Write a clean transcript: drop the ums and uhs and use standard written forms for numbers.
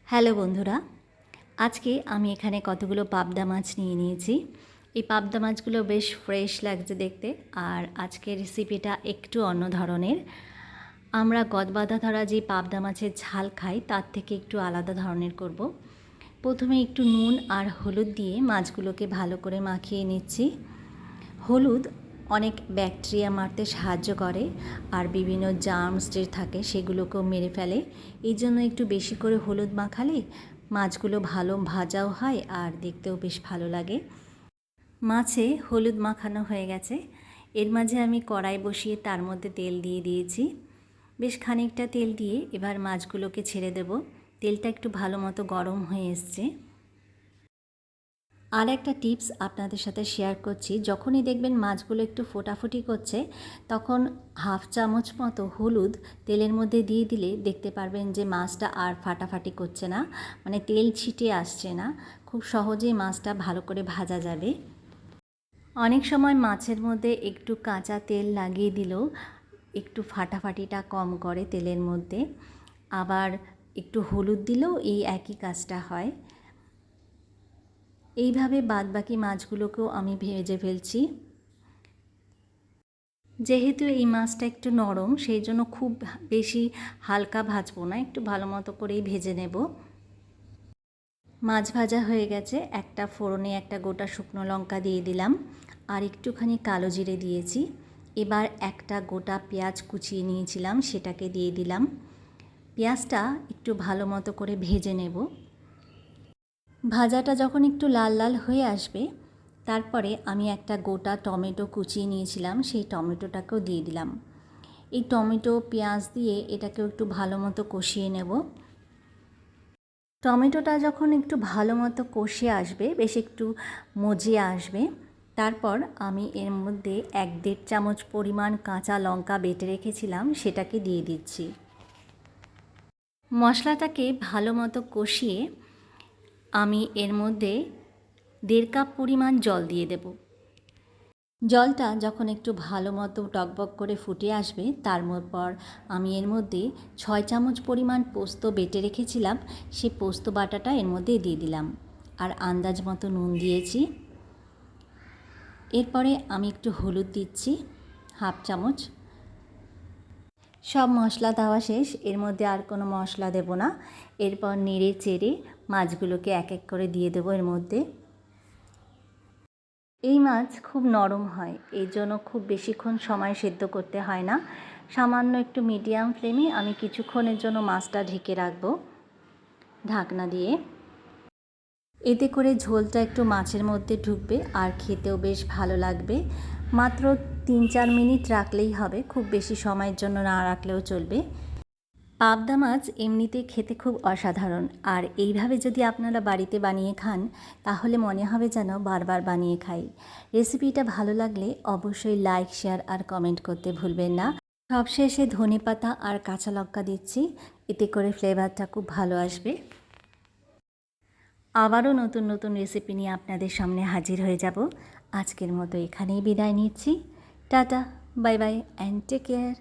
Hello বন্ধুরা, আজকে আমি এখানে কতগুলো পাবদা মাছ নিয়ে নিয়েছি। এই পাবদা মাছগুলো বেশ ফ্রেশ লাগছে দেখতে, আর আজকের রেসিপিটা একটু অন্য ধরনের। আমরা গদবাঁধা ধরা যে পাবদা মাছের ঝাল খাই তার থেকে একটু আলাদা ধরনের করব। প্রথমে একটু নুন আর হলুদ দিয়ে মাছগুলোকে ভালো করে মাখিয়ে নিচ্ছি। হলুদ অনেক ব্যাকটেরিয়া মারতে সাহায্য করে, আর বিভিন্ন জার্মস যে থাকে সেগুলোকেও মেরে ফেলে। এই জন্য একটু বেশি করে হলুদ মাখালে মাছগুলো ভালো ভাজাও হয় আর দেখতেও বেশ ভালো লাগে। মাছে হলুদ মাখানো হয়ে গেছে। এর মাঝে আমি কড়াই বসিয়ে তার মধ্যে তেল দিয়ে দিয়েছি। বেশ খানিকটা তেল দিয়ে এবার মাছগুলোকে ছেড়ে দেব। তেলটা একটু ভালো মতো গরম হয়ে এসছে। আর একটা টিপস আপনাদের সাথে শেয়ার করছি, যখনই দেখবেন মাছগুলো একটু ফোটাফুটি করছে তখন হাফ চামচ মতো হলুদ তেলের মধ্যে দিয়ে দিলে দেখতে পারবেন যে মাছটা আর ফাটাফাটি করছে না, মানে তেল ছিটে আসছে না। খুব সহজেই মাছটা ভালো করে ভাজা যাবে। অনেক সময় মাছের মধ্যে একটু কাঁচা তেল লাগিয়ে দিলেও একটু ফাটাফাটিটা কম করে তেলের মধ্যে। আবার একটু হলুদ দিলেও এই একই কাজটা হয়। এইভাবে বাদবাকি মাছগুলোকেও আমি ভেজে ফেলছি। যেহেতু এই মাছটা একটু নরম, সেই জন্য খুব বেশি হালকা ভাজবো না, একটু ভালো মতো করেই ভেজে নেব। মাছ ভাজা হয়ে গেছে। একটা ফোড়নে একটা গোটা শুকনো লঙ্কা দিয়ে দিলাম, আর একটুখানি কালো জিরে দিয়েছি। এবার একটা গোটা পেঁয়াজ কুচিয়ে নিয়েছিলাম সেটাকে দিয়ে দিলাম। পেঁয়াজটা একটু ভালো মতো করে ভেজে নেব। ভাজাটা যখন একটু লাল লাল হয়ে আসবে তারপরে আমি একটা গোটা টমেটো কুচিয়ে নিয়েছিলাম, সেই টমেটোটাকেও দিয়ে দিলাম। এই টমেটো পেঁয়াজ দিয়ে এটাকেও একটু ভালো মতো কষিয়ে নেব। টমেটোটা যখন একটু ভালো মতো কষে আসবে, বেশ একটু মজিয়ে আসবে, তারপর আমি এর মধ্যে 1-1.5 চামচ পরিমাণ কাঁচা লঙ্কা বেটে রেখেছিলাম সেটাকে দিয়ে দিচ্ছি। মশলাটাকে ভালো মতো কষিয়ে আমি এর মধ্যে 1.5 কাপ পরিমাণ জল দিয়ে দেব। জলটা যখন একটু ভালো মতো টকবক করে ফুটে আসবে তারপর আমি এর মধ্যে 6 চামচ পরিমাণ পোস্ত বেটে রেখেছিলাম, সেই পোস্ত বাটাটা এর মধ্যে দিয়ে দিলাম, আর আন্দাজ মতো নুন দিয়েছি। এরপরে আমি একটু হলুদ দিচ্ছি, হাফ চামচ। সব মশলা দেওয়া শেষ, এর মধ্যে আর কোনো মশলা দেব না। এরপর নেড়ে চেড়ে মাছগুলোকে এক এক করে দিয়ে দেবো এর মধ্যে। এই মাছ খুব নরম হয়, এই জন্য খুব বেশিক্ষণ সময় সেদ্ধ করতে হয় না। সামান্য একটু মিডিয়াম ফ্লেমে আমি কিছুক্ষণের জন্য মাছটা ঢেকে রাখবো ঢাকনা দিয়ে। এতে করে ঝোলটা একটু মাছের মধ্যে ঢুকবে আর খেতেও বেশ ভালো লাগবে। মাত্র 3-4 মিনিট রাখলেই হবে, খুব বেশি সময়ের জন্য না রাখলেও চলবে। পাবদা মাছ এমনিতে খেতে খুব অসাধারণ, আর এইভাবে যদি আপনারা বাড়িতে বানিয়ে খান তাহলে মনে হবে যেন বারবার বানিয়ে খাই। রেসিপিটা ভালো লাগলে অবশ্যই লাইক, শেয়ার আর কমেন্ট করতে ভুলবেন না। সবশেষে ধনেপাতা আর কাঁচা লঙ্কা দিচ্ছি, এতে করে ফ্লেভারটা খুব ভালো আসবে। আবারও নতুন নতুন রেসিপি নিয়ে আপনাদের সামনে হাজির হয়ে যাব। আজকের মতো এখানেই বিদায় নিচ্ছি। Tata, bye bye and take care.